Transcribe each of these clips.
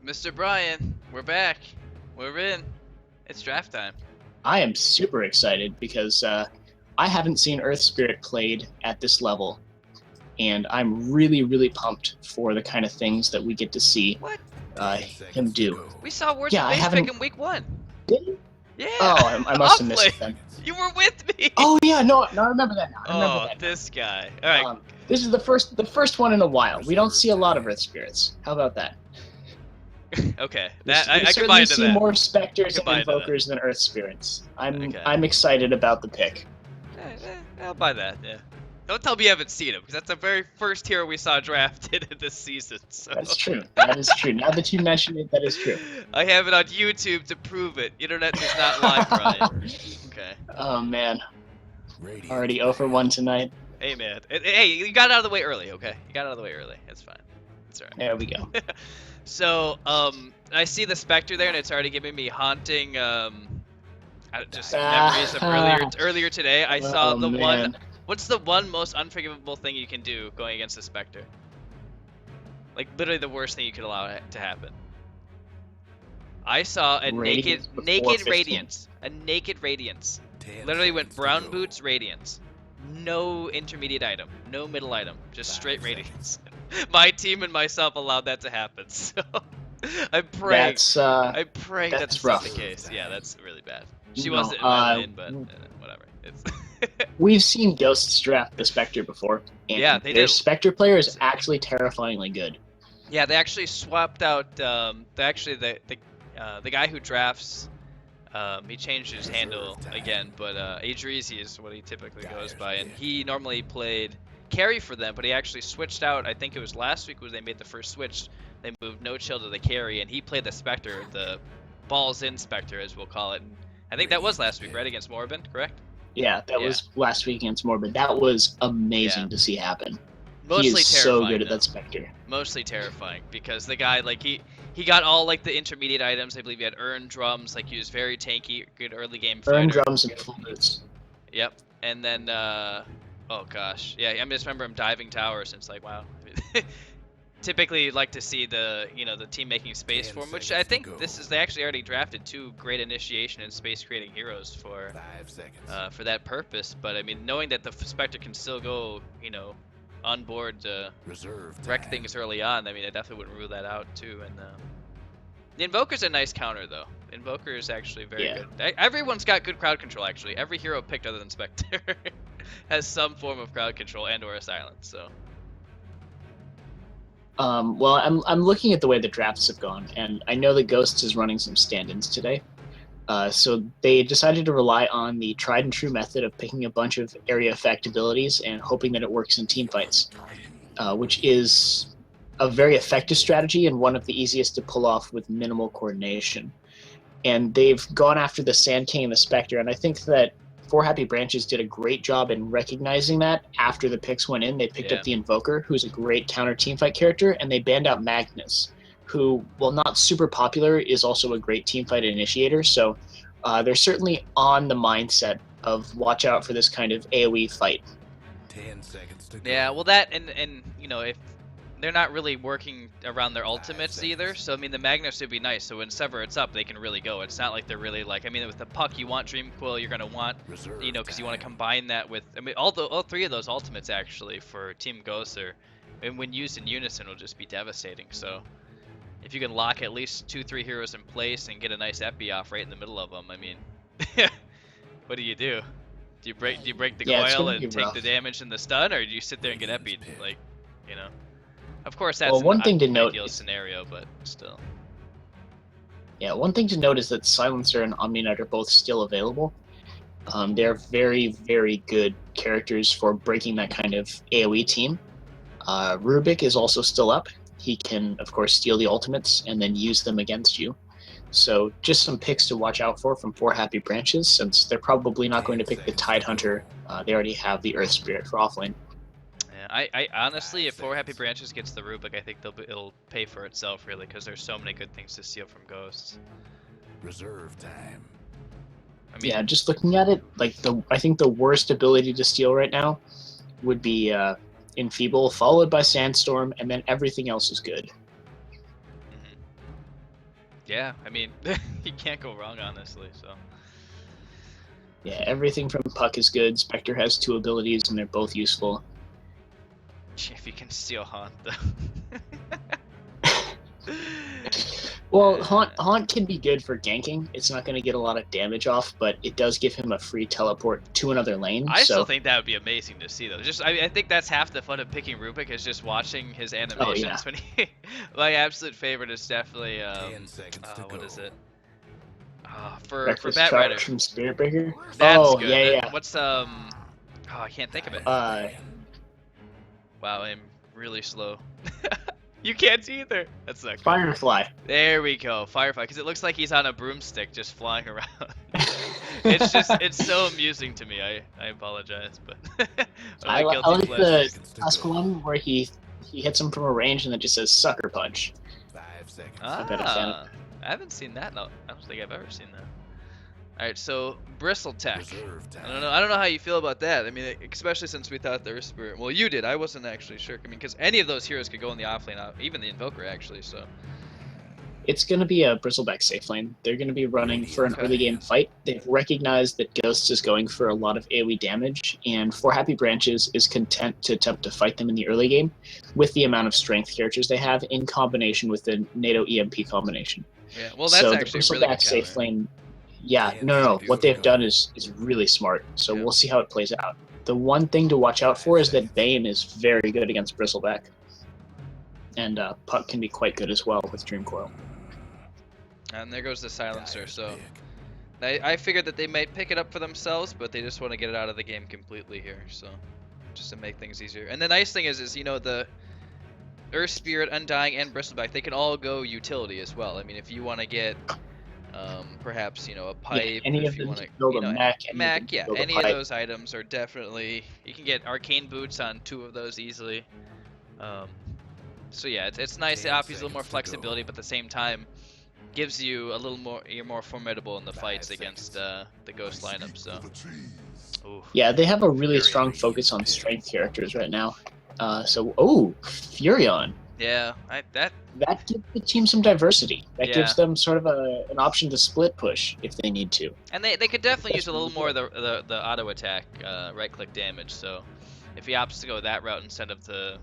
Mr. Brian, we're back. We're in. It's draft time. I am super excited because I haven't seen Earth Spirit played at this level, and I'm really, really pumped for the kind of things that we get to see What? him do. We saw Words Yeah, of I Base haven't- pick in week 1. Did you? Yeah. Oh, I must have missed it then. You were with me. Oh yeah, no, I remember that now. I remember Oh, that. this guy. All right. This is the first one in a while. We don't see a lot of Earth Spirits. How about that? Okay. We I can certainly buy into see that. more Spectres and buy into that. Invokers than Earth Spirits. Okay. I'm excited about the pick. I'll buy that. Yeah. Don't tell me you haven't seen him, because that's the very first hero we saw drafted in this season. So. That's true. That is true. Now that you mention it, that is true. I have it on YouTube to prove it. Internet does not lie, Brian. Okay. Oh man. Already 0 for 1 tonight. Hey man. Hey, you got it out of the way early, okay? You got it out of the way early. It's fine. It's alright. There we go. So, I see the Spectre there, and it's already giving me haunting, just memories of earlier today. I saw the one. What's the one most unforgivable thing you can do going against the Spectre? Like literally the worst thing you could allow it to happen. I saw a naked Radiance. A naked Radiance. Literally went brown boots, Radiance. No intermediate item, no middle item, just straight Radiance. My team and myself allowed that to happen, so I'm praying. I'm praying that's not the case. Yeah, that's really bad. She wasn't in my lane, but whatever. It's We've seen Ghostz draft the Spectre before, and yeah, they their did. Spectre player is actually terrifyingly good. Yeah, they actually swapped out. The guy who drafts. He changed his handle again, but Adreezy is what he typically goes by, and he normally played carry for them, but he actually switched out. I think it was last week when they made the first switch. They moved No Chill to the carry, and he played the Spectre, the balls in Spectre, as we'll call it. And I think that was last week, right, against Morbin, correct? Yeah, that was last week against Morbid. That was amazing to see happen. Mostly he is so good at that Spectre. Mostly terrifying, because the guy, like, he got all, like, the intermediate items. I believe he had Earn Drums, like, he was very tanky, good early game fighter. Earn Drums and full boots. Yep, and then, oh gosh, yeah, I just remember him diving towers, and it's like, wow. Typically, like to see the team making space for him, which I think they actually already drafted 2 great initiation and space creating heroes for that purpose. But I mean, knowing that the Spectre can still go, on board to wreck things early on, I mean, I definitely wouldn't rule that out too. And the Invoker's a nice counter though. Invoker is actually very good. Everyone's got good crowd control actually. Every hero picked other than Spectre has some form of crowd control and or a silence. So. Well, I'm looking at the way the drafts have gone, and I know that Ghostz is running some stand-ins today. So they decided to rely on the tried and true method of picking a bunch of area effect abilities and hoping that it works in team fights, which is a very effective strategy and one of the easiest to pull off with minimal coordination. And they've gone after the Sand King and the Spectre, and I think that 4 Happy Branches did a great job in recognizing that after the picks went in. They picked up the Invoker, who's a great counter teamfight character, and they banned out Magnus, who, while not super popular, is also a great teamfight initiator. So they're certainly on the mindset of watch out for this kind of AoE fight. 10 seconds to go. Yeah, well that, and if they're not really working around their ultimates either, so I mean the Magnus would be nice, so when Sever it's up they can really go. It's not like they're really like, I mean with the Puck you want Dream Quill, you're gonna want, because you want to combine that with, I mean all 3 of those ultimates actually for Team Ghostz are, and when used in unison will just be devastating. So if you can lock at least 2-3 heroes in place and get a nice epi off right in the middle of them, I mean what do you do? Do you break the coil and take the damage and the stun, or do you sit there and get epied? Like, of course, that's one thing to note ideal scenario, but still. Yeah, one thing to note is that Silencer and Omni Knight are both still available. They're very, very good characters for breaking that kind of AoE team. Rubik is also still up. He can, of course, steal the ultimates and then use them against you. So just some picks to watch out for from 4 Happy Branches, since they're probably not going to pick the Tidehunter. They already have the Earth Spirit for offlane. I honestly, if 4 Happy Branches gets the Rubik, I think it'll pay for itself really, because there's so many good things to steal from Ghostz. Reserve time. I mean, yeah, just looking at it, like I think the worst ability to steal right now would be Enfeeble, followed by Sandstorm, and then everything else is good. Yeah, I mean, you can't go wrong, honestly. So Yeah, everything from Puck is good. Spectre has 2 abilities, and they're both useful. if you can steal Haunt, though. Well, Haunt can be good for ganking. It's not going to get a lot of damage off, but it does give him a free teleport to another lane. I so... still think that would be amazing to see, though. I think that's half the fun of picking Rubik is just watching his animations. When he, my absolute favorite is definitely 10 seconds to what go. is it? For Reckless Bat Charge Rider. from Spirit Breaker. That's oh good. yeah. What's Oh, I can't think of it. Wow, I'm really slow. You can't either. That's not good. Firefly. There we go, Firefly, because it looks like he's on a broomstick just flying around. it's so amusing to me. I apologize, but I like the last one where he hits him from a range and then just says sucker punch. 5 seconds. I haven't seen that. No, I don't think I've ever seen that. All right, so Bristle Tech. I don't know how you feel about that. I mean, especially since we thought there was Spirit. Well, you did. I wasn't actually sure. I mean, because any of those heroes could go in the offlane, even the Invoker actually. So it's going to be a Bristleback safe lane. They're going to be running for an early game fight. They've recognized that Ghostz is going for a lot of AoE damage, and For Happy Branches is content to attempt to fight them in the early game with the amount of strength characters they have in combination with the NATO EMP combination. Yeah, well, that's actually the really good safe lane. Yeah, no. What they've done is really smart. So we'll see how it plays out. The one thing to watch out for is that Bane is very good against Bristleback. And Puck can be quite good as well with Dream Coil. And there goes the Silencer. So I figured that they might pick it up for themselves, but they just want to get it out of the game completely here. So just to make things easier. And the nice thing is you know, the Earth Spirit, Undying, and Bristleback, they can all go utility as well. I mean, if you want to get perhaps, you know, a pipe, any if of you them want to build a mech, any of those items are definitely, you can get arcane boots on 2 of those easily. So yeah, it's nice. It offers a little more flexibility, but at the same time gives you a little more, you're more formidable in the fights against the Ghost lineup. So yeah, they have a really strong focus on strength characters right now. Furion. Yeah, that gives the team some diversity. That gives them sort of an option to split push if they need to. And they could definitely use a little more of the auto attack, right click damage. So if he opts to go that route instead of the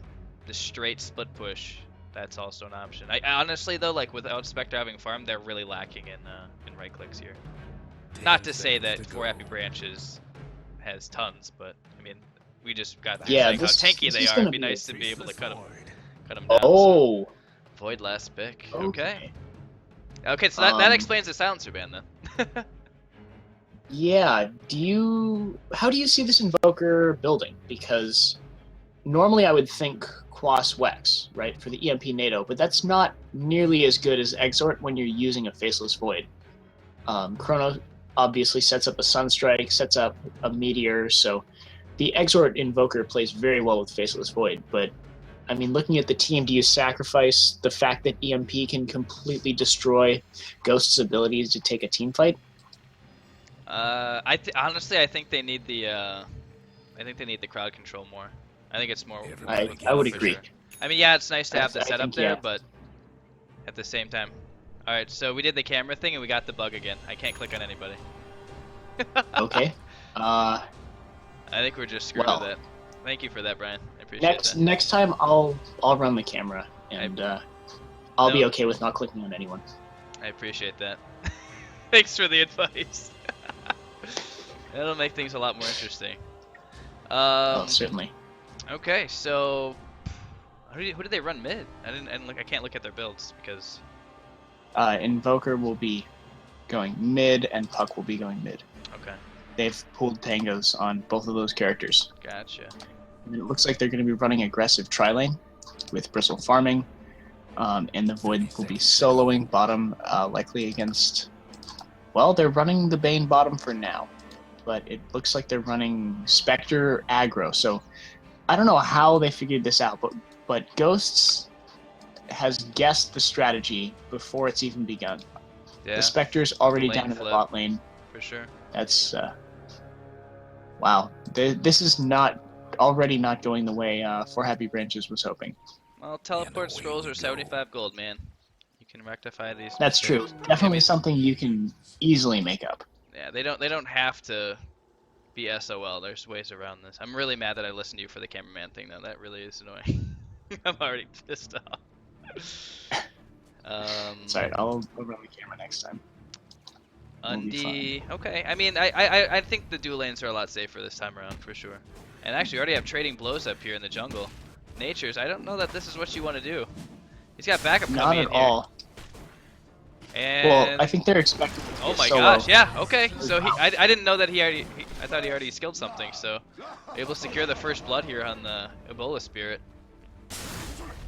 straight split push, that's also an option. I honestly though, like without Spectre having farm, they're really lacking in right clicks here. Not to say that For Happy Branches has tons, but I mean, we just got to saying how tanky they are. It'd be nice to be able to cut them down. Oh. So. Void last pick. Okay. Okay, so that explains the Silencer ban then. Yeah. How do you see this Invoker building? Because normally I would think Quas Wex, right, for the EMP NATO, but that's not nearly as good as Exort when you're using a Faceless Void. Chrono obviously sets up a Sunstrike, sets up a Meteor, so the Exort Invoker plays very well with Faceless Void, but I mean, looking at the team, do you sacrifice the fact that EMP can completely destroy Ghost's abilities to take a team fight? Honestly, I think they need the crowd control more. I think it's more. I would agree. Sure. I mean, yeah, it's nice to have the setup there, but at the same time. All right, so we did the camera thing and we got the bug again. I can't click on anybody. Okay. I think we're just screwed with that. Thank you for that, Brian. I appreciate that. Next time, I'll run the camera, and I'll be okay with not clicking on anyone. I appreciate that. Thanks for the advice. That'll make things a lot more interesting. Certainly. Okay, so who did they run mid? I can't look at their builds because. Invoker will be going mid, and Puck will be going mid. Okay. They've pulled tangos on both of those characters. Gotcha. And it looks like they're going to be running aggressive tri-lane with Bristle farming, and the Void will be soloing bottom, likely against... Well, they're running the Bane bottom for now, but it looks like they're running Spectre aggro, so I don't know how they figured this out, but Ghostz has guessed the strategy before it's even begun. Yeah. The Spectre's already down in the bot lane. For sure. That's... wow. This is already not going the way For Happy Branches was hoping. Well, teleport scrolls are 75 gold, man. You can rectify these. That's true. mistakes. Definitely something you can easily make up. Yeah, they don't have to be SOL. There's ways around this. I'm really mad that I listened to you for the cameraman thing though. That really is annoying. I'm already pissed off. Sorry, I'll run the camera next time. Undie. Okay. I mean, I think the dual lanes are a lot safer this time around for sure. And actually, we already have trading blows up here in the jungle. Nature's. I don't know that this is what you want to do. He's got backup Not coming at in here. all. And Well, I think they're expecting. To oh my solo. gosh, yeah, okay. So I didn't know that I thought he already skilled something. So able to secure the first blood here on the Ebola Spirit.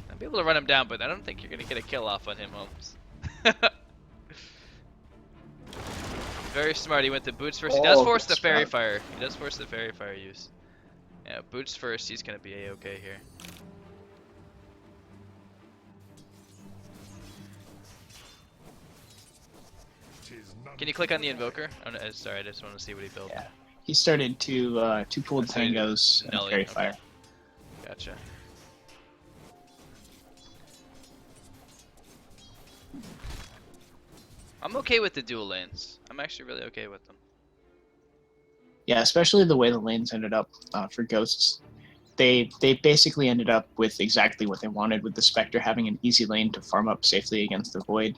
I'll be able to run him down, but I don't think you're gonna get a kill off on him, Holmes. Very smart. He went to boots first. He does force the fairy fire. He does force the fairy fire use. Yeah, boots first. He's gonna be a-okay here. Can you click on the invoker? Oh, no, sorry, I just want to see what he built. Yeah. He started two pooled tangos and Nelly, fairy okay. fire. Gotcha. I'm okay with the dual lanes. I'm actually really okay with them. Yeah, especially the way the lanes ended up for Ghosts. They basically ended up with exactly what they wanted, with the Spectre having an easy lane to farm up safely against the Void,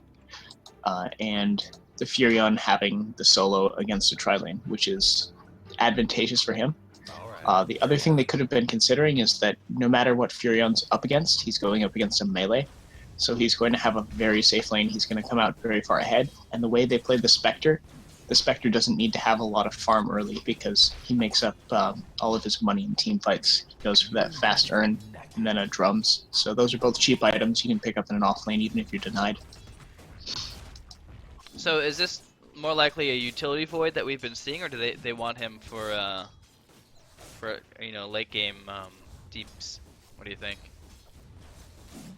and the Furion having the solo against the tri-lane, which is advantageous for him. The other thing they could have been considering is that no matter what Furion's up against, he's going up against a melee. So he's going to have a very safe lane. He's going to come out very far ahead. And the way they play the Spectre doesn't need to have a lot of farm early because he makes up all of his money in team fights. He goes for that fast earn and then drums. So those are both cheap items you can pick up in an off lane even if you're denied. So is this more likely a utility void that we've been seeing, or do they want him for late game deeps? What do you think?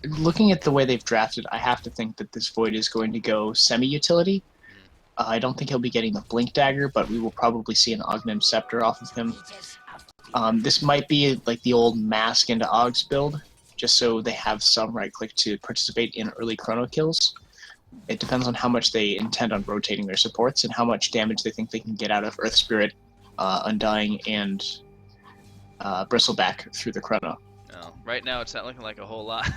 Looking at the way they've drafted, I have to think that this Void is going to go semi-utility. I don't think he'll be getting the Blink Dagger, but we will probably see an Ognim Scepter off of him. This might be like the old Mask into Og's build, just so they have some right-click to participate in early chrono kills. It depends on how much they intend on rotating their supports and how much damage they think they can get out of Earth Spirit, Undying, and Bristleback through the chrono. No, right now it's not looking like a whole lot.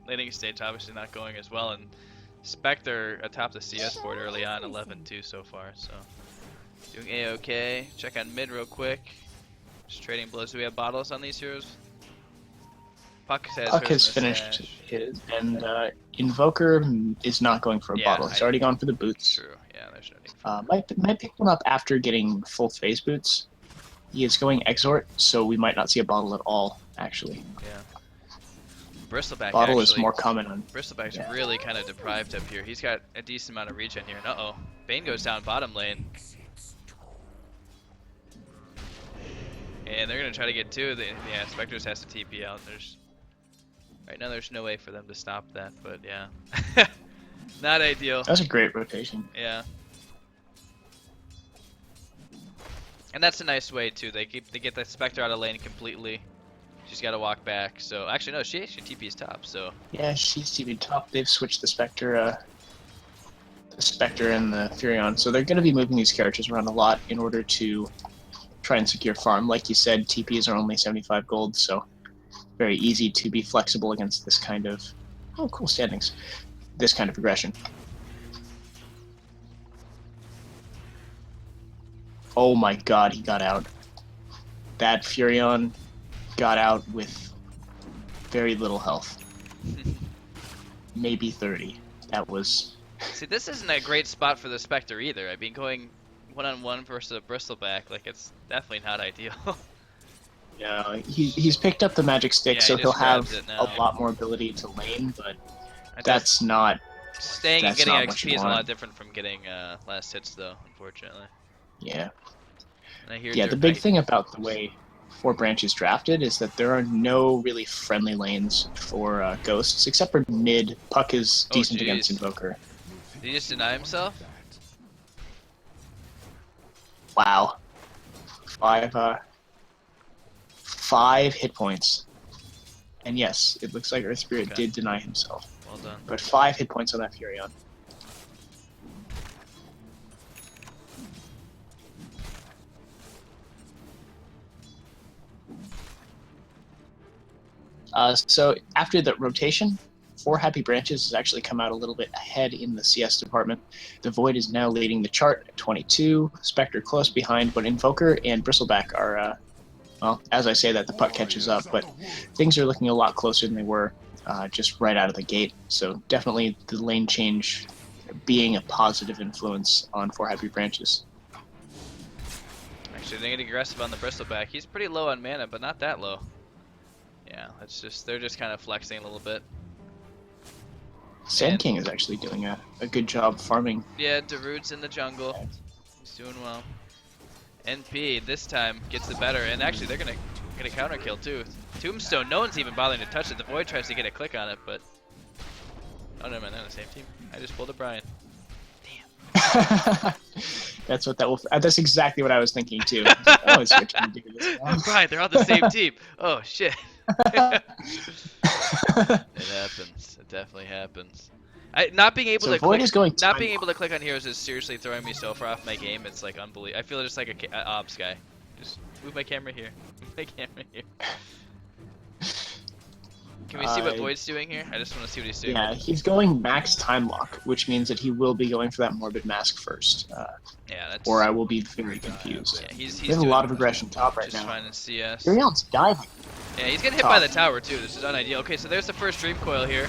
Laning stage obviously not going as well, and Spectre atop the CS board early on, 11-2 so far, so doing a-okay. Check on mid real quick. Just trading blows. Do we have bottles on these heroes? Puck has finished his, and Invoker is not going for a bottle. He's already gone for the boots. True, yeah, there's no need for might pick one up after getting full phase boots. He is going Exhort, so we might not see a bottle at all, actually. Yeah. Bristleback Bottle actually, is more common on... Bristleback's really kind of deprived up here. He's got a decent amount of regen here. Uh-oh. Bane goes down bottom lane. And they're going to try to get two. Yeah, Spectres has to TP out. Right now there's no way for them to stop that, but yeah. Not ideal. That's a great rotation. Yeah. And that's a nice way too. They get the Spectre out of lane completely. She's got to walk back. So actually no, she actually TP's top. So yeah, she's TP top. They've switched the Spectre and the Furion. So they're going to be moving these characters around a lot in order to try and secure farm. Like you said, TPs are only 75 gold, so very easy to be flexible against this kind of cool standings. This kind of aggression. Oh my god, he got out. That Furion got out with very little health. Maybe 30. That was... See, this isn't a great spot for the Spectre either. I mean, going one-on-one versus a Bristleback, like, it's definitely not ideal. Yeah, he's picked up the magic stick, so he'll have a lot more ability to lane, but that's not... Staying and getting XP is a lot different from getting last hits, though, unfortunately. Yeah. And I hear the big thing about the way 4 branches drafted is that there are no really friendly lanes for Ghosts, except for mid. Puck is decent against Invoker. Did he just deny himself? Wow. 5 hit points. And yes, it looks like Earth Spirit Okay. did deny himself. Well done. But 5 hit points on that Furion. So after the rotation, 4 Happy Branches has actually come out a little bit ahead in the CS department. The Void is now leading the chart at 22, Spectre close behind, but Invoker and Bristleback are, well, as I say that, the puck catches up, but things are looking a lot closer than they were just right out of the gate. So definitely the lane change being a positive influence on 4 Happy Branches. Actually, they're getting aggressive on the Bristleback. He's pretty low on mana, but not that low. Yeah, that's just they're just kind of flexing a little bit. Sand King is actually doing a good job farming. Yeah, Darude's in the jungle. He's doing well. NP this time gets the better, and actually they're gonna get a counter kill too. Tombstone, no one's even bothering to touch it. The Void tries to get a click on it, but oh no, man, they're on the same team. I just pulled a Brian. Damn. That's what that will. That's exactly what I was thinking too. Oh, it's switching to do this now. Brian, they're on the same team. Oh shit. It happens. It definitely happens. Not being able So to Void click, is going not time being able to click on heroes is seriously throwing me so far off my game. It's like unbelievable. I feel just like a ops guy. Just move my camera here. Move my camera here. Can we see what Void's doing here? I just want to see what he's doing. Yeah, he's going max time lock, which means that he will be going for that Morbid Mask first. Yeah, that's. Or I will be very confused. Yeah, he's There's a doing lot of aggression top right just now. fine in CS. Furion's diving. Yeah, he's getting hit Top. by the tower too. This is unideal. Okay, so there's the first Dream Coil here.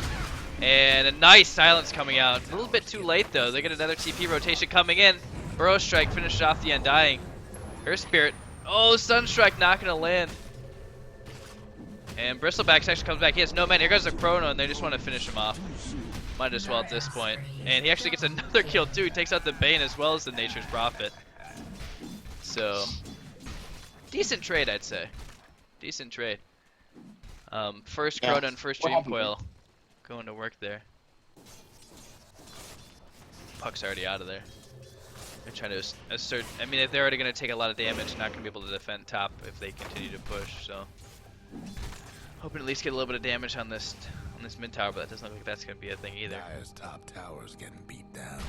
And a nice silence coming out. A little bit too late though. They get another TP rotation coming in. Burrow Strike finished off the Undying. Earth Spirit. Oh, Sunstrike not gonna land. And Bristleback actually comes back. He has no man. Here goes the Chrono, and they just want to finish him off. Might as well at this point. And he actually gets another kill too. He takes out the Bane as well as the Nature's Prophet. So, decent trade, I'd say. Decent trade. First Yeah. Chrono and first What Dream happened Coil going to work there. Puck's already out of there. They're trying to assert. I mean, if they're already going to take a lot of damage, not going to be able to defend top if they continue to push. So, hoping to at least get a little bit of damage on this mid tower, but that doesn't look like that's going to be a thing either. Dire's top tower's getting beat down.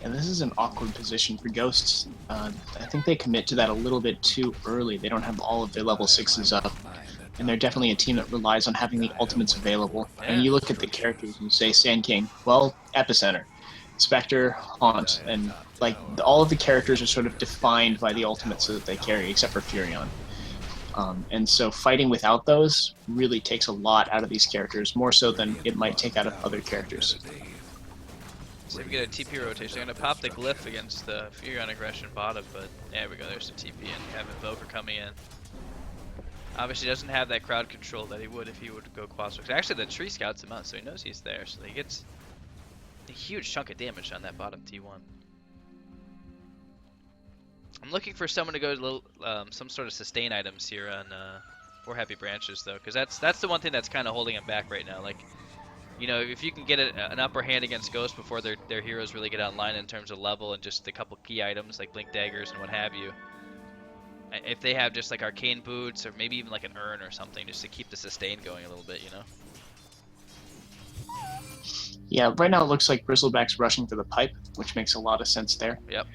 And this is an awkward position for Ghostz. I think they commit to that a little bit too early. They don't have all of their level 6s up. And they're definitely a team that relies on having the ultimates available. And you look at the characters and you say, Sand King, well, Epicenter, Spectre, Haunt, and like all of the characters are sort of defined by the ultimates that they carry, except for Furion. And so fighting without those really takes a lot out of these characters, more so than it might take out of other characters. So if we get a TP rotation, they're going to pop the Glyph against the Furion aggression bottom, but there we go, there's the TP and have Invoker coming in. Obviously doesn't have that crowd control that he would if he would go Quastrix. Actually the tree scouts him out, so he knows he's there, so he gets a huge chunk of damage on that bottom T1. I'm looking for someone to go little, some sort of sustain items here on 4 Happy Branches though, because that's the one thing that's kind of holding him back right now. Like, you know, if you can get an upper hand against Ghostz before their heroes really get online in terms of level and just a couple key items like Blink Daggers and what have you. If they have just like Arcane Boots or maybe even like an Urn or something just to keep the sustain going a little bit, you know? Yeah, right now it looks like Bristleback's rushing for the pipe, which makes a lot of sense there. Yep.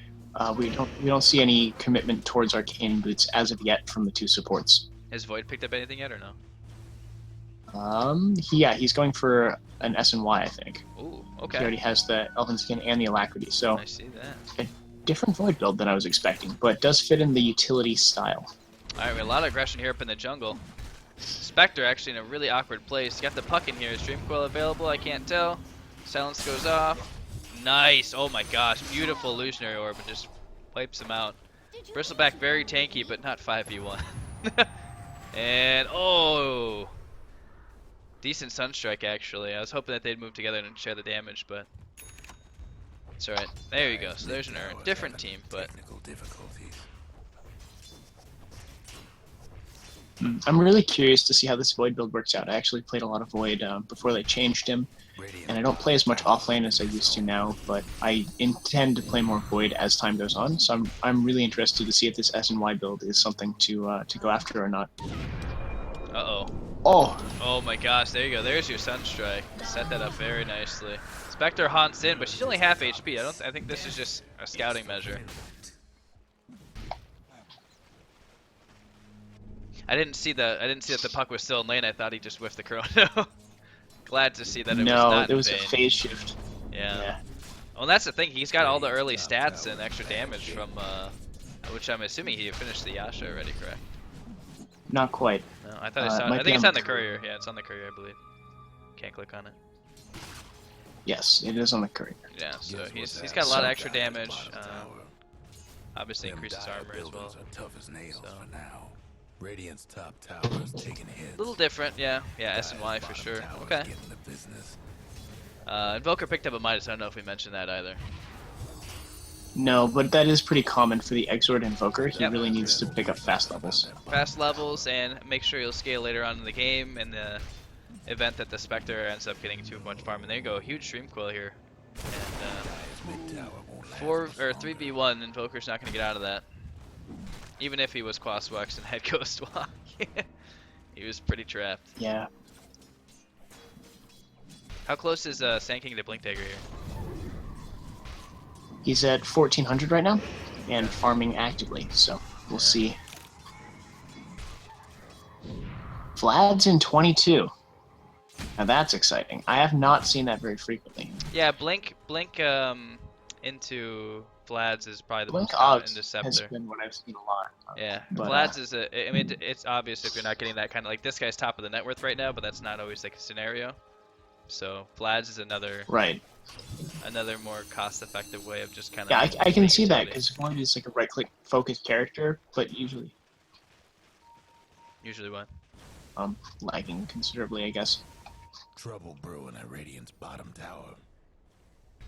We don't see any commitment towards Arcane Boots as of yet from the 2 supports. Has Void picked up anything yet or no? Yeah, he's going for an S and Y, I think. Ooh, He okay. already has the Elven Skin and the Alacrity, so I see that. different Void build than I was expecting, but does fit in the utility style. Alright, we have a lot of aggression here up in the jungle. Spectre actually in a really awkward place. Got the puck in here. Is Dream Coil available? I can't tell. Silence goes off. Nice. Oh my gosh. Beautiful illusionary orb and just wipes him out. Bristleback very tanky, but not 5v1. And oh, decent Sunstrike actually. I was hoping that they'd move together and share the damage, but it's alright. There you go. So there's an Urn. Different team, but Technical difficulties. I'm really curious to see how this Void build works out. I actually played a lot of Void before they changed him, and I don't play as much offlane as I used to now, but I intend to play more Void as time goes on, so I'm really interested to see if this S and Y build is something to go after or not. uh-oh. Oh, Oh my gosh, there you go. There's your Sunstrike. Set that up very nicely. Spectre haunts in, but she's only half HP. I think this is just a scouting measure. I didn't see that the puck was still in lane. I thought he just whiffed the chrono. Glad to see that it was no, not it in was a vain. phase shift. Yeah. Well, that's the thing. He's got all the early stats and extra damage from, which I'm assuming he finished the Yasha already, correct? Not quite. No, I thought I saw. I think it's on the courier. Yeah, it's on the courier, I believe. Can't click on it. Yes, it is on the courier. Yeah, so he's got a lot of extra damage. Obviously increases armor as well. Tough as nails So. for now. Radiant's top tower is taking hits. A little different, yeah. Yeah, S and Y for sure. Bottom tower's Okay. getting the business. Invoker picked up a Midas. I don't know if we mentioned that either. No, but that is pretty common for the Exort Invoker. He Yep. really needs to pick up fast levels. Fast levels, and make sure you'll scale later on in the game in the event that the Spectre ends up getting too much farm. And there you go, huge Stream Coil here. And Mid tower won't last 3v1, Invoker's not going to get out of that. Even if he was Quaswex and had Ghost Walk. He was pretty trapped. Yeah. How close is Sand King to Blink Dagger here? He's at 1400 right now and farming actively, so we'll see. Vlad's in 22. Now that's exciting. I have not seen that very frequently. Yeah, Blink into Vlad's is probably the Blink most common out in has Deceptor. been what I've seen a lot. Yeah, But, Vlad's is I mean, it's obvious if you're not getting that kind of, like, this guy's top of the net worth right now, but that's not always like a scenario. So Vlad's is another Right. more cost-effective way of just kind of. Yeah, I can see that because Vlad is like a right-click focused character, but usually Usually what? lagging considerably, I guess. trouble brewing at Radiant's bottom tower.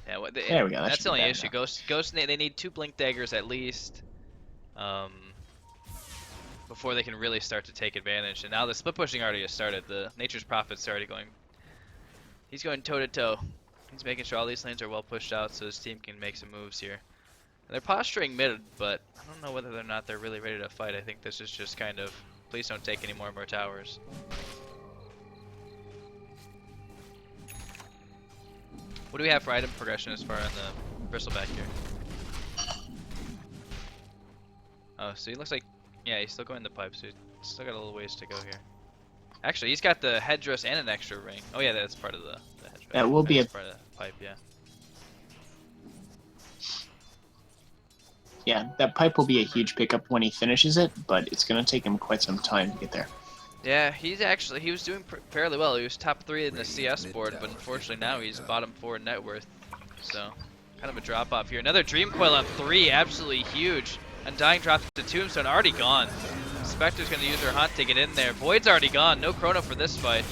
Yeah, There we go, that that's should the be only bad issue. now. Ghost, they need 2 Blink Daggers at least, before they can really start to take advantage. And now the split pushing already has started. The Nature's Prophet's already going. He's going toe to toe. He's making sure all these lanes are well pushed out so his team can make some moves here. And they're posturing mid, but I don't know whether or not they're really ready to fight. I think this is just kind of, please don't take any more of our towers. What do we have for item progression as far on the bristleback here? Oh, so he looks like, yeah, he's still going the pipe, so he's still got a little ways to go here. Actually, he's got the headdress and an extra ring. Oh yeah, that's part of the headdress. That will be That's part of the pipe, yeah. Yeah, that pipe will be a huge pickup when he finishes it, but it's going to take him quite some time to get there. Yeah, he was doing fairly well. He was top 3 in the CS board, but unfortunately now he's bottom 4 in net worth. So, kind of a drop off here. Another Dream Coil on 3, absolutely huge. Undying drops the Tombstone, already gone. Spectre's going to use her Hunt to get in there. Void's already gone, no Chrono for this fight.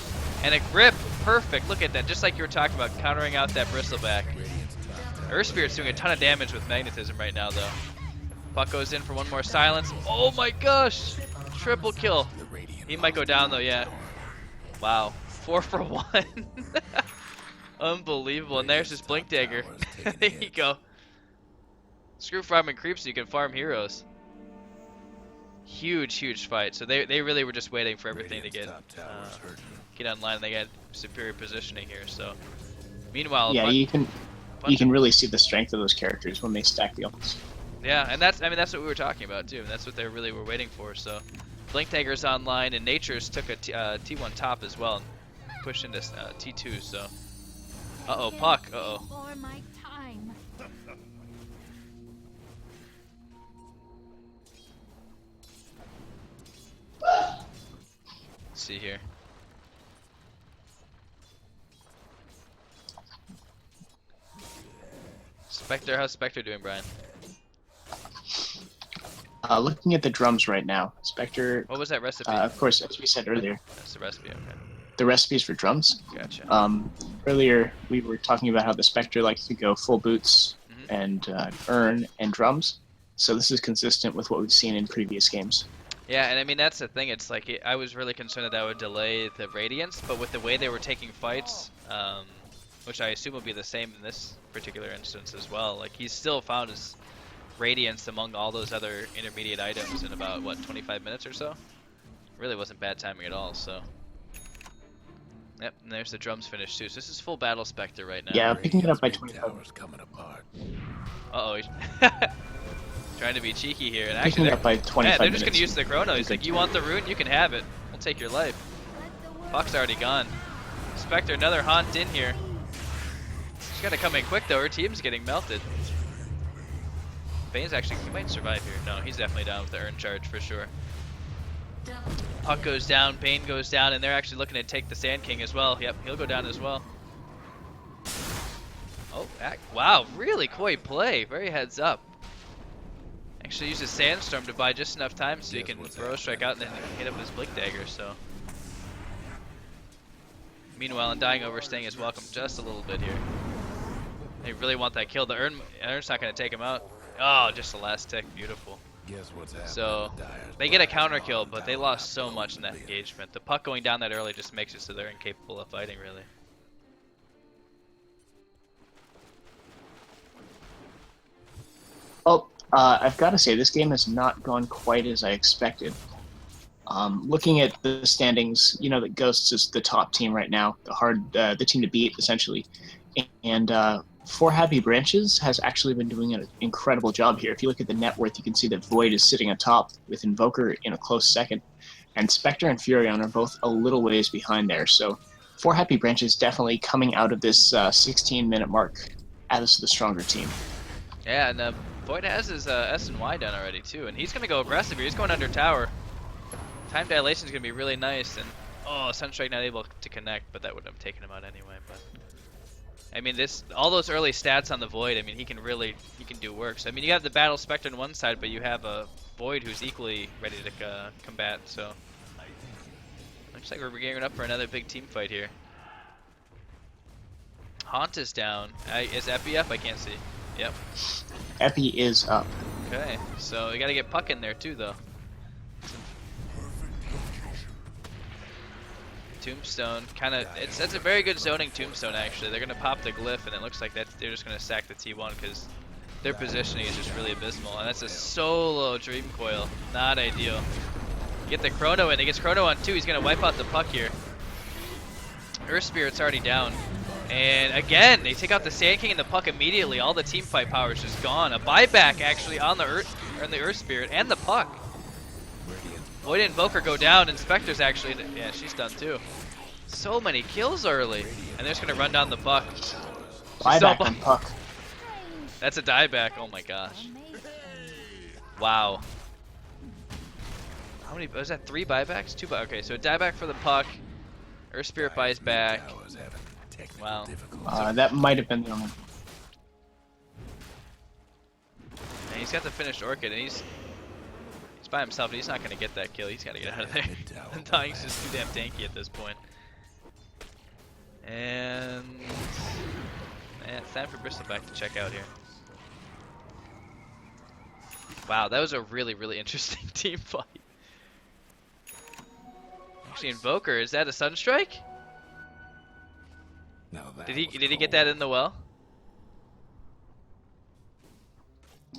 And a grip, perfect. Look at that, just like you were talking about, countering out that Bristleback. Earth Spirit's doing a ton of damage with Magnetism right now, though. Puck goes in for one more silence. Oh my gosh! Triple kill. He might go down, though, yeah. Wow, 4 for 1. Unbelievable, and there's his Blink Dagger. There you go. Screw farming creeps, so you can farm heroes. Huge fight. So they really were just waiting for everything to get online, and they got superior positioning here. So meanwhile, Yeah, you can really see the strength of those characters when they stack the ults. Yeah, and that's what we were talking about too, and that's what they really were waiting for. So Blink Dagger's online, and Nature's took a T1 top as well, and pushed into T2. So puck. For my time. Let's see here. Spectre, how's Spectre doing, Brian? Looking at the drums right now, Spectre, What was that recipe? of course, as we said earlier, That's the recipe, okay. the recipes for drums. Gotcha. Earlier, we were talking about how the Spectre likes to go full boots Mhm. and urn and drums. So this is consistent with what we've seen in previous games. Yeah, and I mean, that's the thing. It's like, I was really concerned that would delay the Radiance, but with the way they were taking fights, which I assume will be the same in this particular instance as well, like, he's still found his Radiance among all those other intermediate items in about, what, 25 minutes or so? Really wasn't bad timing at all, so. Yep, and there's the drums finished too. So this is full Battle Spectre right now. Yeah, picking it up by Radiant's 25. towers coming apart. Uh-oh, he's trying to be cheeky here. And actually, Picking it up by 25 yeah, they're just minutes. gonna use the chrono. He's like, you want the rune? You can have it. We'll take your life. Puck's already gone. Spectre, another haunt in here. She's gotta come in quick though. Her team's getting melted. Bane's actually, he might survive here. No, he's definitely down with the urn charge for sure. Puck goes down, Bane goes down, and they're actually looking to take the Sand King as well. Yep, he'll go down as well. Oh, wow, really coy play. Very heads up. Actually uses Sandstorm to buy just enough time so he can Burrow Strike out and then hit up his Blink Dagger, so. Meanwhile, Undying overstaying his welcome just a little bit here. They really want that kill. The Urn's not going to take him out. Oh, just the last tick. Beautiful. Guess what's happening So, to Dyer's they get a bottom counter kill, but they tower lost so has much in that completed. engagement. The Puck going down that early just makes it so they're incapable of fighting, really. Oh, I've got to say, this game has not gone quite as I expected. Looking at the standings, you know that Ghostz is the top team right now, the team to beat, essentially. And For Happy Branches has actually been doing an incredible job here. If you look at the net worth, you can see that Void is sitting atop with Invoker in a close second. And Spectre and Furion are both a little ways behind there. So For Happy Branches definitely coming out of this 16-minute mark as the stronger team. Yeah, and Void has his S and Y done already, too. And he's going to go aggressive here. He's going under tower. Time dilation is going to be really nice. And, oh, Sunstrike not able to connect, but that would have taken him out anyway. But I mean, all those early stats on the Void, I mean, he can do work. So, I mean, you have the Battle Spectre on one side, but you have a Void who's equally ready to combat, so. Looks like we're gearing up for another big team fight here. Haunt is down. Is Epi up? I can't see. Yep. Epi is up. Okay, so we gotta get Puck in there too, though. Tombstone, kind of, it's a very good zoning Tombstone actually. They're gonna pop the glyph, and it looks like they're just gonna sack the T1 because their positioning is just really abysmal. And that's a solo Dream Coil, not ideal. Get the Chrono in. He gets Chrono on 2. He's gonna wipe out the Puck here. Earth Spirit's already down, and again they take out the Sand King and the Puck immediately. All the team fight power is just gone. A buyback actually on the Earth Spirit and the Puck. Void and Invoker go down, and Spectre's actually, yeah, she's done too. So many kills early, and they're just gonna run down the Puck. Buyback on Puck. That's a dieback. Oh my gosh. Wow. How many? Was that 3 buybacks? 2 buy. Okay, so a dieback for the Puck. Earth Spirit buys back. Wow. That might have been the only. And he's got the finished Orchid, and he's by himself, and he's not going to get that kill. He's got to get out of there. Undying's just too damn tanky at this point. And it's time for Bristleback to check out here. Wow, that was a really, really interesting team fight. Actually, Invoker, is that a Sunstrike? Did he get that in the well?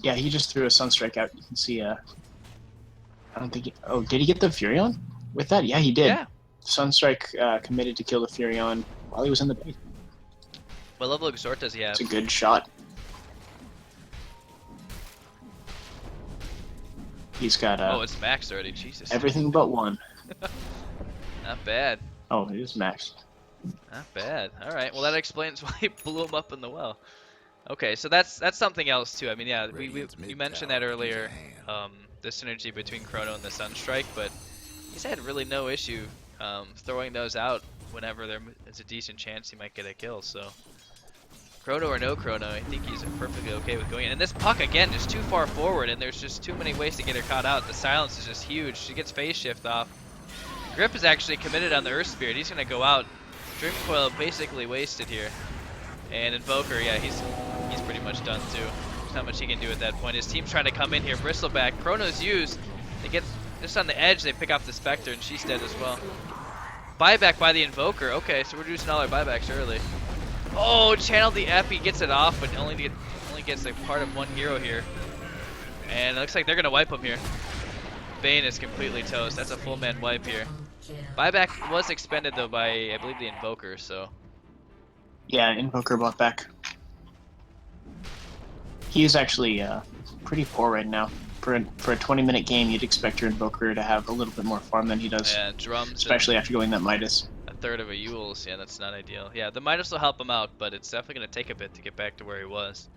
Yeah, he just threw a Sunstrike out. You can see I don't think oh, did he get the Furion with that? Yeah, he did. Yeah. Sunstrike committed to kill the Furion while he was in the base. What level of Exhort does he have? It's a good shot. He's got Oh, it's maxed already. Jesus. everything but one. Not bad. Oh, it is maxed. Not bad. All right. Well, that explains why he blew him up in the well. Okay, so that's something else too. I mean, yeah, you mentioned that earlier. The synergy between Chrono and the Sunstrike, but he's had really no issue throwing those out whenever there's a decent chance he might get a kill. So Chrono or no Chrono, I think he's perfectly okay with going in. And this Puck again, just too far forward, and there's just too many ways to get her caught out. The silence is just huge. She gets phase shift off. Grip is actually committed on the Earth Spirit. He's gonna go out. Dream Coil basically wasted here. And Invoker, yeah, he's pretty much done too. There's not much he can do at that point. His team's trying to come in here. Bristleback. Chrono's used. They get just on the edge. They pick off the Spectre, and she's dead as well. Buyback by the Invoker. Okay, so we're reducing all our buybacks early. Oh, channel the Epi, gets it off, but only gets like part of one hero here. And it looks like they're gonna wipe him here. Bane is completely toast. That's a full man wipe here. Buyback was expended though by I believe the Invoker, so Yeah, Invoker bought back. He is actually pretty poor right now. For a 20-minute game, you'd expect your Invoker to have a little bit more farm than he does. yeah, drums. Especially after going that Midas. A third of a Yule's, yeah, that's not ideal. Yeah, the Midas will help him out, but it's definitely gonna take a bit to get back to where he was.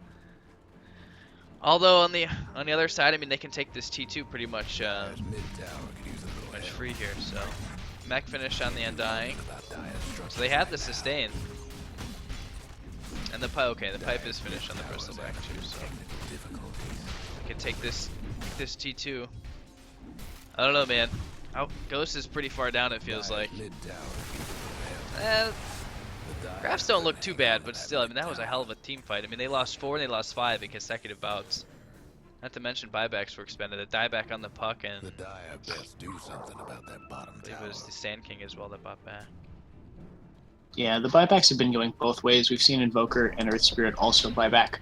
Although on the other side, I mean, they can take this T2 pretty much much free here. So mech finish on the Undying. So they have the sustain. And the pipe, okay, the pipe is finished on the Bristleback too, so I can take this T2. I don't know, man. Oh, Ghostz is pretty far down, it feels like. Graphs don't look too bad, but still, I mean, that was a hell of a team fight. I mean, they lost 4 and they lost 5 in consecutive bouts. Not to mention buybacks were expended. A dieback on the puck, and The Dire best do something about that bottom I believe tower. it was the Sand King as well that bought back. Yeah, the buybacks have been going both ways. We've seen Invoker and Earth Spirit also buy back,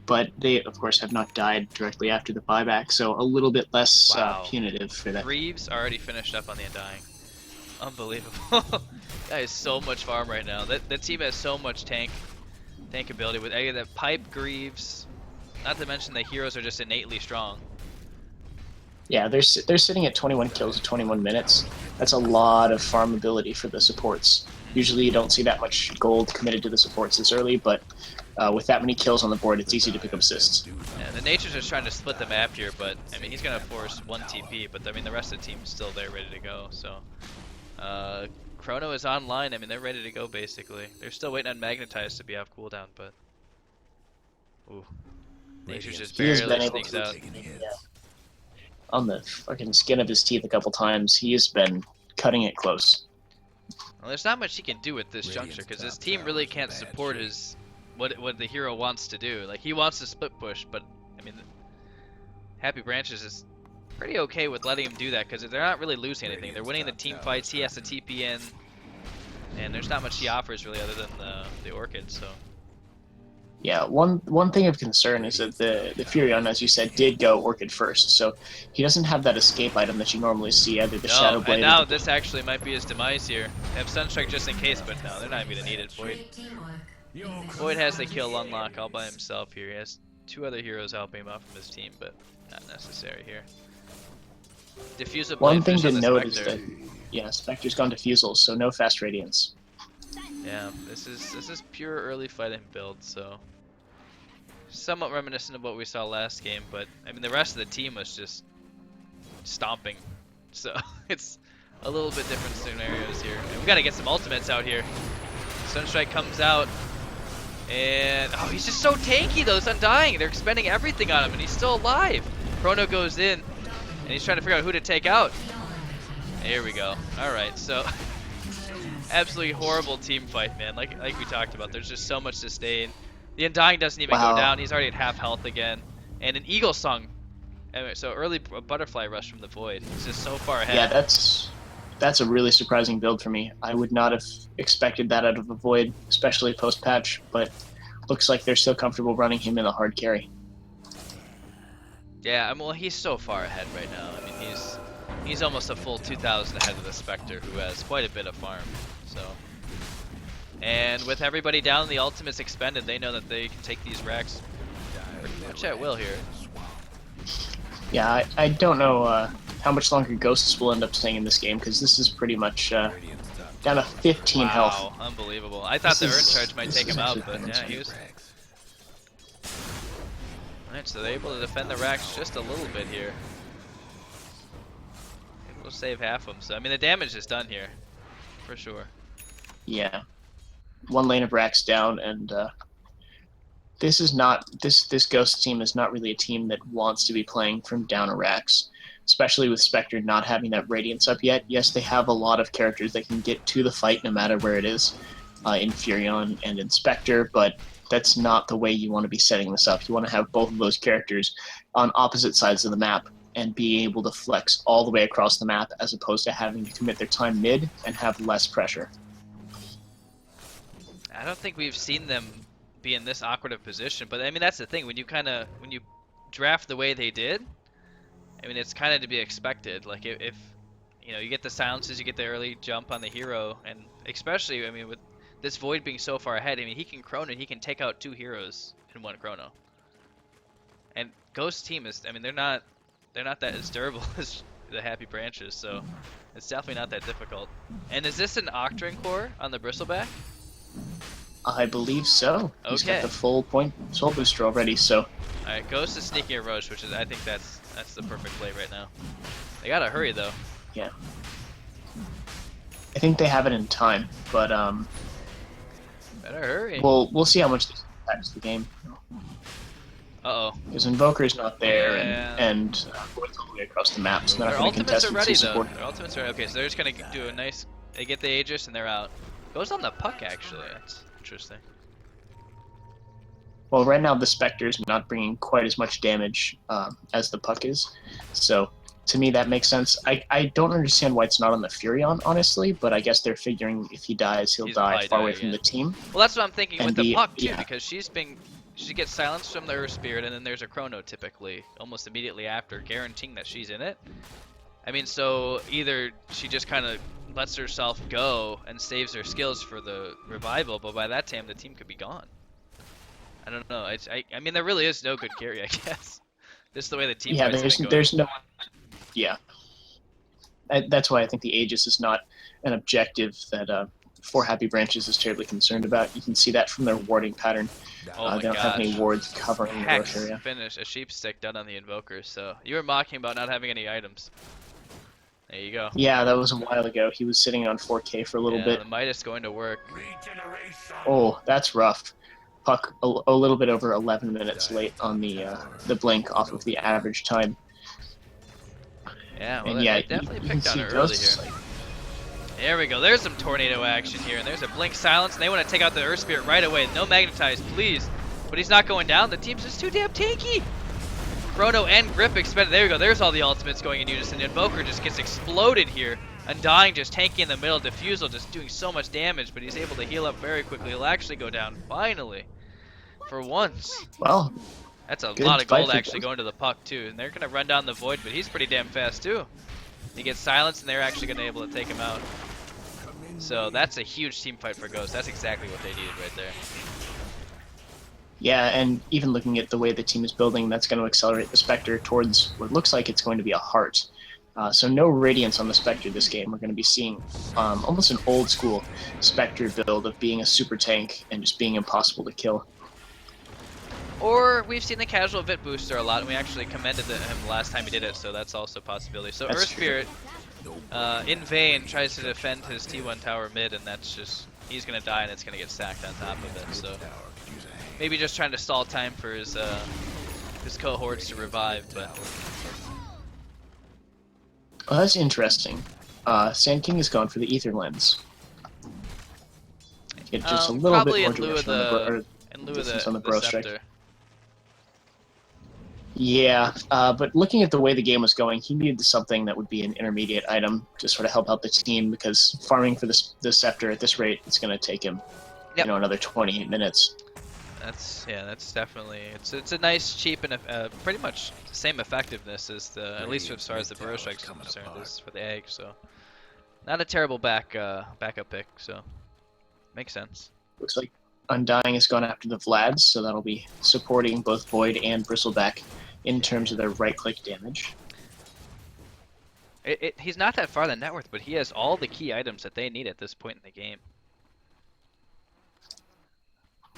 but they, of course, have not died directly after the buyback, so a little bit less Wow. punitive for that. Greaves already finished up on the Undying. Unbelievable. That is so much farm right now. That team has so much tank ability with that pipe, Greaves. Not to mention the heroes are just innately strong. Yeah, they're sitting at 21 kills in 21 minutes. That's a lot of farm ability for the supports. Usually you don't see that much gold committed to the supports this early, but with that many kills on the board, it's easy to pick up assists. Yeah, the Nature's just trying to split the map here, but I mean he's gonna force 1 TP, but I mean the rest of the team's still there ready to go. So Chrono is online. I mean they're ready to go basically. They're still waiting on Magnetize to be off cooldown, but ooh, Nature's just He has barely been able sneaks to out. on the fucking skin of his teeth a couple times. He has been cutting it close. Well, there's not much he can do at this juncture because his team really can't support his what the hero wants to do. Like he wants to split push, but I mean, Happy Branches is pretty okay with letting him do that because they're not really losing anything. They're winning the team fights. He has to TP in, and there's not much he offers really other than the Orchid. So Yeah, one thing of concern is that the Furion, as you said, did go Orchid first, so he doesn't have that escape item that you normally see, either the Shadow no, Blade. and now this actually might be his demise here. They have Sunstrike just in case, but no, they're not even gonna need it. Void has the kill unlock all by himself here. He has 2 other heroes helping him out from his team, but not necessary here. Diffusive One Blade thing fish to on the note is Spectre. that Spectre's gone to Fusel, so no fast Radiance. Yeah, this is pure early fighting build, so somewhat reminiscent of what we saw last game, but I mean the rest of the team was just stomping, so it's a little bit different scenarios here. And we gotta get some ultimates out here. Sunstrike comes out, and oh, he's just so tanky though. It's Undying. They're expending everything on him, and he's still alive. Chrono goes in, and he's trying to figure out who to take out. Here we go. All right, so absolutely horrible team fight, man. Like we talked about, there's just so much sustain. The Undying doesn't even go down. He's already at half health again. And an Eagle Song. Anyway, so early Butterfly Rush from the Void. He's just so far ahead. Yeah, that's a really surprising build for me. I would not have expected that out of the Void, especially post-patch, but looks like they're still comfortable running him in a hard carry. Yeah, I mean, well, he's so far ahead right now. I mean, he's almost a full 2,000 ahead of the Spectre, who has quite a bit of farm. So, and with everybody down, the ultimate's expended. They know that they can take these racks pretty much at will here. Yeah, I don't know how much longer Ghostz will end up staying in this game, because this is pretty much down to 15 health. Wow, unbelievable. I thought the Urn Charge might take him out, but yeah, he was... Alright, so they're able to defend the racks just a little bit here. Able to save half of them, so I mean the damage is done here, for sure. Yeah. One lane of racks down, and this Ghostz team is not really a team that wants to be playing from down a racks, especially with Spectre not having that Radiance up yet. Yes, they have a lot of characters that can get to the fight no matter where it is, in Furion and in Spectre, but that's not the way you want to be setting this up. You want to have both of those characters on opposite sides of the map and be able to flex all the way across the map, as opposed to having to commit their time mid and have less pressure. I don't think we've seen them be in this awkward of position, but I mean that's the thing, when you draft the way they did, I mean it's kind of to be expected. Like if you know, you get the silences, you get the early jump on the hero, and especially, I mean, with this Void being so far ahead, I mean, he can chrono, he can take out 2 heroes in 1 chrono. And Ghost team is, I mean, they're not that as durable as the Happy Branches, so it's definitely not that difficult. And is this an Octarine core on the Bristleback? I believe so. He's got Okay. the full point soul booster already, so. Alright, Ghost is sneaking a Roche, which is, I think that's the perfect play right now. They gotta hurry though. Yeah. I think they have it in time, but Better hurry. we'll see how much this impacts the game. Uh-oh. Because Invoker's not there, Yeah. and Void's all the way across the map, so they're Their not going to ultimates contest are with ready two though. support. Their ultimates are okay, so they're just gonna do a nice, they get the Aegis and they're out. Goes on the puck actually, that's interesting. Well, right now the Spectre's not bringing quite as much damage as the puck is, so to me that makes sense. I don't understand why it's not on the Furion, honestly, but I guess they're figuring if he dies, he'll He's die probably far away die from the again. team. Well, that's what I'm thinking And with the puck too, yeah. because she gets silenced from the Earth Spirit, and then there's a Chrono typically, almost immediately after, guaranteeing that she's in it. I mean, so either she just kind of lets herself go and saves her skills for the revival, but by that time the team could be gone. I don't know. I mean, there really is no good carry, I guess. This is the way the team Yeah, fights have been going. there's no. Yeah, that's why I think the Aegis is not an objective that For Happy Branches is terribly concerned about. You can see that from their warding pattern. Oh my they don't have any gosh. wards covering the Hex Roche area. finish, a sheep stick done on the Invokers. So you were mocking about not having any items. There you go. Yeah, that was a while ago. He was sitting on 4K for a little bit. The Midas going to work. Oh, that's rough. Puck a little bit over 11 minutes late on the blink off of the average time. Yeah, well, And they yeah, definitely you can picked on see her early Ghostz, here. like, There we go. There's some tornado action here, and there's a blink silence, and they want to take out the Earth Spirit right away. No magnetize, please. But he's not going down. The team's just too damn tanky. Chrono and Grip expended. There we go. There's all the ultimates going in unison. The Invoker just gets exploded here. Undying just tanky in the middle. Diffusal just doing so much damage, but he's able to heal up very quickly. He'll actually go down finally. For once. well, That's a good lot of fight gold for actually Ghostz. going to the puck too. And they're going to run down the Void, but he's pretty damn fast too. He gets silenced, and they're actually going to be able to take him out. So that's a huge team fight for Ghostz. That's exactly what they needed right there. yeah, and even looking at the way the team is building, that's going to accelerate the Spectre towards what looks like it's going to be a heart. So no Radiance on the Spectre this game. We're going to be seeing almost an old school Spectre build of being a super tank and just being impossible to kill. Or we've seen the casual Vit booster a lot, and we actually commended him last time he did it, so that's also a possibility. So That's Earth true. Spirit, in vain, tries to defend his T1 tower mid, and that's just, he's going to die, and it's going to get stacked on top of it. So maybe just trying to stall time for his cohorts to revive, but Well, that's interesting. Sand King is going for the Ether Lens. Get just a little probably bit more in lieu of direction on the, or in lieu of distance on the the Bro Strike. Scepter. Yeah, but looking at the way the game was going, he needed something that would be an intermediate item to sort of help out the team, because farming for the Scepter at this rate, it's going to take him, Yep. another 28 minutes. That's definitely it's a nice, cheap, and pretty much the same effectiveness as the, at least as far as the Burrow Strike's concerned, as for the egg. So not a terrible backup pick. So makes sense. Looks like Undying has gone after the Vlads, so that'll be supporting both Void and Bristleback in terms of their right-click damage. He's not that far the net worth, but he has all the key items that they need at this point in the game.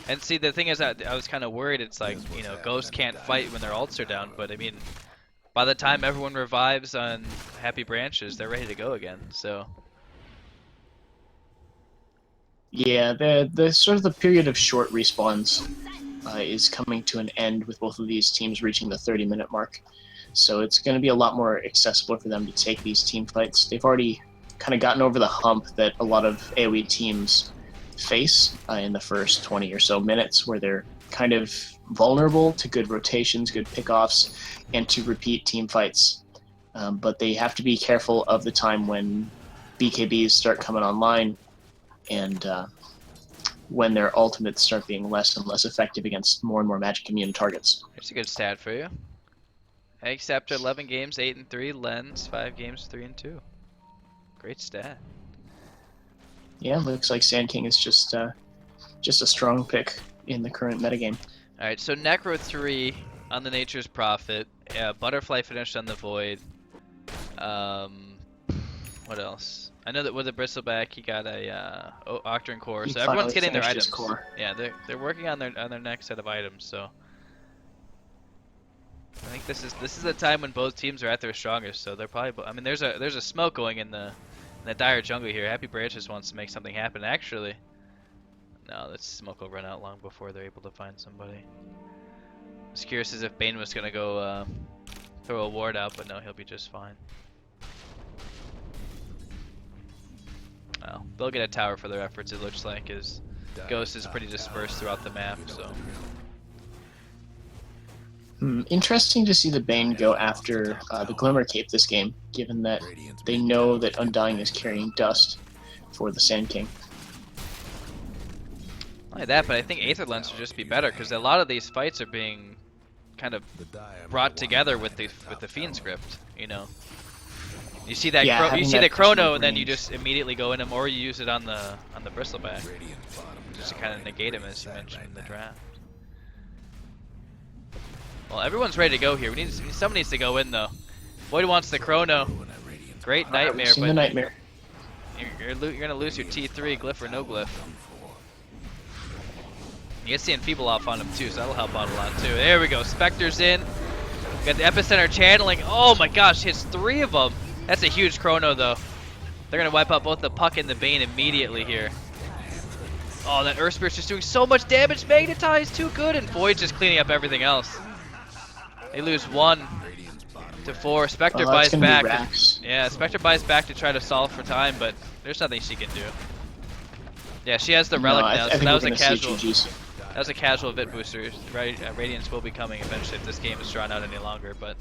And see, the thing is that I was kind of worried. It's like, Ghost can't fight when their ults are down, but I mean, by the time everyone revives on Happy Branches, they're ready to go again. So Yeah, the sort of the period of short respawns is coming to an end with both of these teams reaching the 30-minute mark. So it's going to be a lot more accessible for them to take these team fights. They've already kind of gotten over the hump that a lot of AoE teams face in the first 20 or so minutes, where they're kind of vulnerable to good rotations, good pickoffs, and to repeat team fights. But they have to be careful of the time when BKBs start coming online, and when their ultimates start being less and less effective against more and more magic immune targets. here's a good stat for you. Egg Scepter 11 games 8-3, Lens 5 games 3-2. Great stat. Yeah, looks like Sand King is just a strong pick in the current metagame. All right, so Necro 3 on the Nature's Prophet. Butterfly finished on the Void. What else? I know that with the Bristleback, he got a Octarine Core. So everyone's getting their items. Core. Yeah, they're working on their next set of items. So I think this is the time when both teams are at their strongest. So they're probably. I mean, there's a smoke going in the dire jungle here. Happy Branches wants to make something happen. Actually, no, this smoke will run out long before they're able to find somebody. I was curious as if Bane was gonna go throw a ward out, but no, he'll be just fine. Well, they'll get a tower for their efforts, it looks like, as Ghostz is pretty dispersed throughout the map, so. Interesting to see the Bane go after the Glimmer Cape this game, given that they know that Undying is carrying dust for the Sand King. Not only that, but I think Aether Lens would just be better, because a lot of these fights are being kind of brought together with the Fiend script, you know. You see that you see the Chrono, and then you just immediately go in him, or you use it on the Bristleback, just to kind of negate him, as you mentioned in the draft. Well, everyone's ready to go here. Someone needs to go in though. Void wants the Chrono. Great Nightmare, but the Nightmare. You're gonna lose your T3, Glyph or no Glyph. You get the Enfeeble off on him too, so that'll help out a lot too. There we go. Spectre's in. Got the Epicenter channeling. Oh my gosh, hits 3 of them. That's a huge Chrono though. They're gonna wipe out both the Puck and the Bane immediately here. Oh, that Earth Spirit's just doing so much damage. Magnetize, too good, and Void's just cleaning up everything else. They lose 1 to 4. Spectre buys back. Yeah, Spectre buys back to try to solve for time, but there's nothing she can do. Yeah, she has the relic now, so that was a casual. That was a casual Vit booster. Right, Radiance will be coming eventually if this game is drawn out any longer, but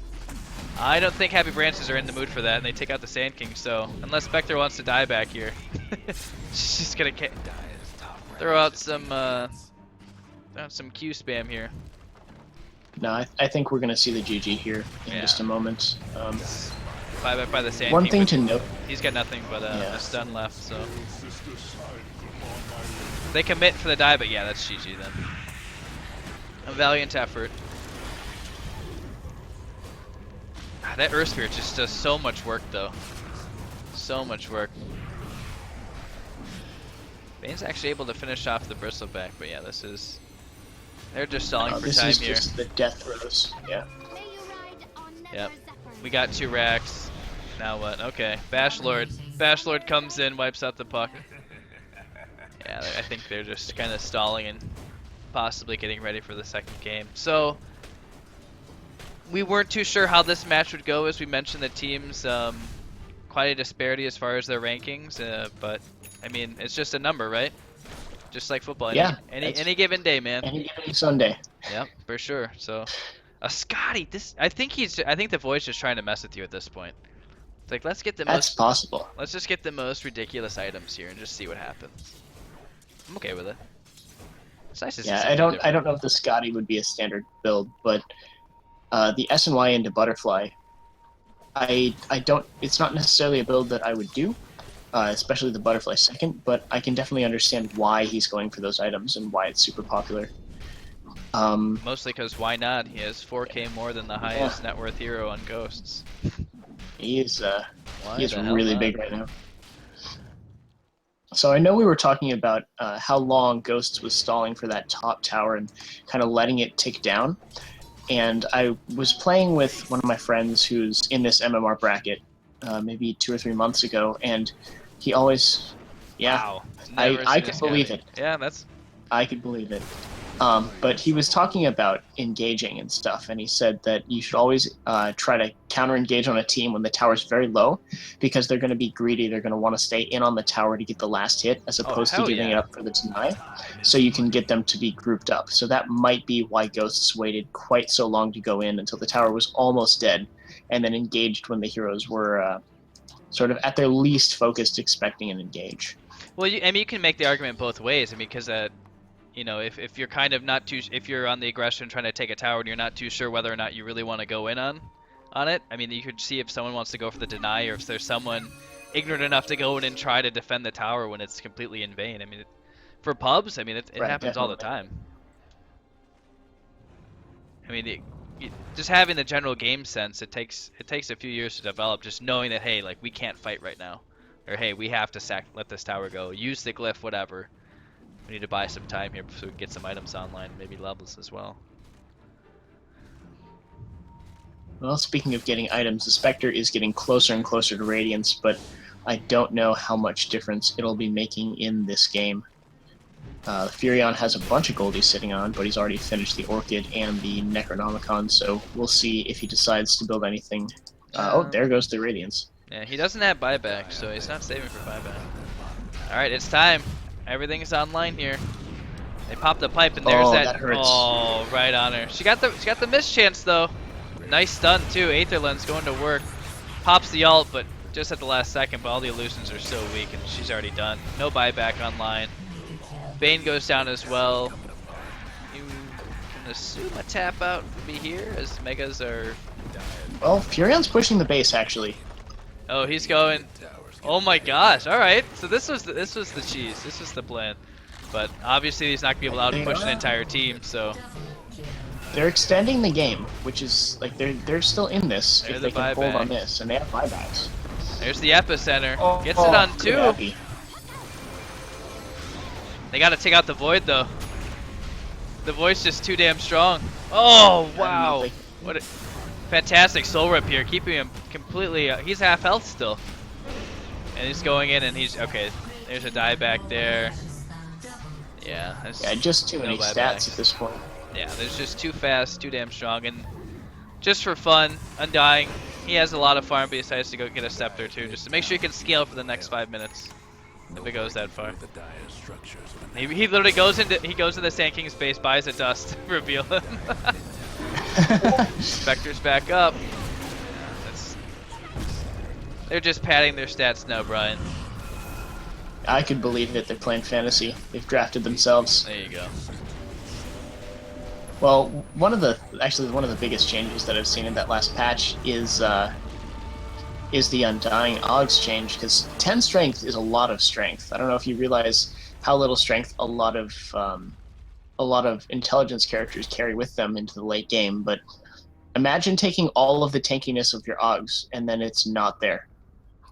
I don't think Happy Branches are in the mood for that, and they take out the Sand King. So unless Spectre wants to die back here, she's just gonna throw out some Q spam here. No, I think we're gonna see the GG here in just a moment. By the Sand one King, thing to note. He's got nothing but a stun left, so they commit for the die, but yeah, that's GG then. A valiant effort. That Earth Spirit just does so much work though. So much work. Bane's actually able to finish off the Bristleback, but yeah, they're just stalling for time here. This is just the death throws, yeah. Yep. We got 2 racks. Now what? Okay, Bashlord. Bashlord comes in, wipes out the Puck. Yeah, I think they're just kind of stalling and possibly getting ready for the second game. So we weren't too sure how this match would go, as we mentioned the teams quite a disparity as far as their rankings, but I mean it's just a number, right? Just like football. Any given day, man. Any given Sunday. Yep, for sure. So Scotty, I think the Void's just trying to mess with you at this point. It's like let's get the possible. Let's just get the most ridiculous items here and just see what happens. I'm okay with it. It's nice to see I don't know if the Scotty would be a standard build, but the S&Y into Butterfly, I don't. It's not necessarily a build that I would do, especially the Butterfly second. But I can definitely understand why he's going for those items and why it's super popular. Mostly because why not? He has 4K more than the highest net worth hero on Ghostz. He is really big right now. So I know we were talking about how long Ghostz was stalling for that top tower and kind of letting it tick down. And I was playing with one of my friends who's in this MMR bracket maybe 2 or 3 months ago, and he always, wow. I could believe it. Yeah, I could believe it. But he was talking about engaging and stuff, and he said that you should always try to counter-engage on a team when the tower's very low, because they're going to be greedy. They're going to want to stay in on the tower to get the last hit, as opposed to giving it up for the deny, so you can get them to be grouped up. So that might be why Ghostz waited quite so long to go in until the tower was almost dead, and then engaged when the heroes were sort of at their least focused, expecting an engage. Well, I mean, you can make the argument both ways. I mean, because you know, if you're kind of not too, if you're on the aggression trying to take a tower and you're not too sure whether or not you really want to go in on it, I mean, you could see if someone wants to go for the deny, or if there's someone ignorant enough to go in and try to defend the tower when it's completely in vain. I mean, for pubs, I mean, it Right, happens all the definitely. time. I mean, just having the general game sense, it takes a few years to develop. Just knowing that, hey, like we can't fight right now, or hey, we have to let this tower go. Use the glyph, whatever. We need to buy some time here so we can get some items online, maybe levels as well. Well, speaking of getting items, the Spectre is getting closer and closer to Radiance, but I don't know how much difference it'll be making in this game. Furion has a bunch of gold he's sitting on, but he's already finished the Orchid and the Necronomicon, so we'll see if he decides to build anything. Oh, there goes the Radiance. Yeah, he doesn't have buyback, so he's not saving for buyback. Alright, it's time. Everything's online here. They popped the pipe, and there's that hurts. Oh, right on her. She got the miss chance though. Nice stun too. Aether Lens going to work. Pops the ult, but just at the last second. But all the illusions are so weak, and she's already done. No buyback online. Bane goes down as well. You can assume a tap out would be here, as Megas are. Well, Furion's pushing the base actually. Oh, he's going. Oh my gosh! All right. So this was the cheese. This was the plan. But obviously he's not gonna be able to outpush an entire team. So they're extending the game, which is like they're still in this There's if they the can hold on buyback. this, and they have buybacks. there's the epicenter. Oh, Gets it on good 2. happy. They gotta take out the void though. The void's just too damn strong. Oh wow! What a fantastic soul rip here, keeping him completely. He's half health still, and he's going in, and he's okay. There's a dieback there. Yeah. Yeah, just too many stats at this point. Yeah, there's just too fast, too damn strong, and just for fun, Undying. He has a lot of farm, but he decides to go get a scepter too, just to make sure he can scale for the next 5 minutes. If it goes that far. He literally goes into the Sand King's base, buys a dust, reveal him. Spectre's back up. They're just padding their stats now, Brian. I could believe it. They're playing fantasy. They've drafted themselves. There you go. Well, one of the biggest changes that I've seen in that last patch is the Undying Og's change, because 10 strength is a lot of strength. I don't know if you realize how little strength a lot of intelligence characters carry with them into the late game, but imagine taking all of the tankiness of your Ogs and then it's not there.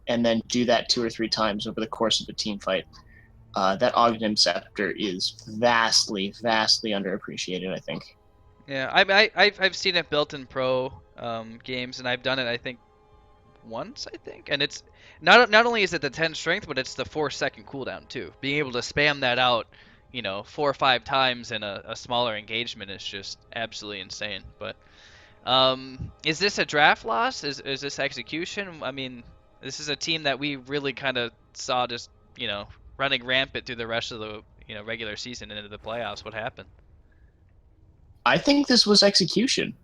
And then do that 2 or 3 times over the course of a team fight. That Ogden Scepter is vastly, vastly underappreciated, I think. Yeah, I've seen it built in pro games, and I've done it, I think, once, and it's not only is it the 10 strength, but it's the 4-second cooldown too. Being able to spam that out, 4 or 5 times in a smaller engagement is just absolutely insane. But is this a draft loss? Is this execution? I mean, this is a team that we really kind of saw just running rampant through the rest of the regular season and into the playoffs. What happened? I think this was execution.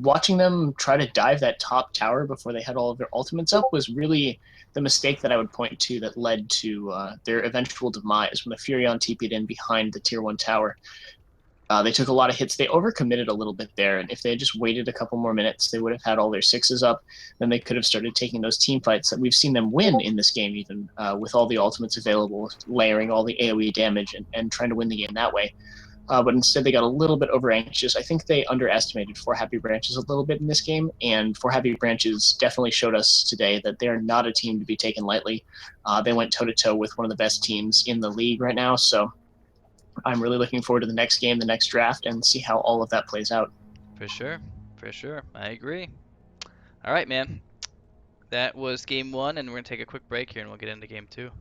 Watching them try to dive that top tower before they had all of their ultimates up was really the mistake that I would point to that led to their eventual demise when the Furion TP'd in behind the tier 1 tower. They took a lot of hits. They overcommitted a little bit there, and if they had just waited a couple more minutes, they would have had all their 6s up. Then they could have started taking those team fights that we've seen them win in this game, even with all the ultimates available, layering all the AoE damage and trying to win the game that way. But instead they got a little bit over anxious. I think they underestimated 4 Happy Branches a little bit in this game, and 4 Happy Branches definitely showed us today that they're not a team to be taken lightly. They went toe-to-toe with one of the best teams in the league right now, so I'm really looking forward to the next game, the next draft, and see how all of that plays out. For sure. I agree. All right, man. That was game 1, and we're going to take a quick break here, and we'll get into game 2.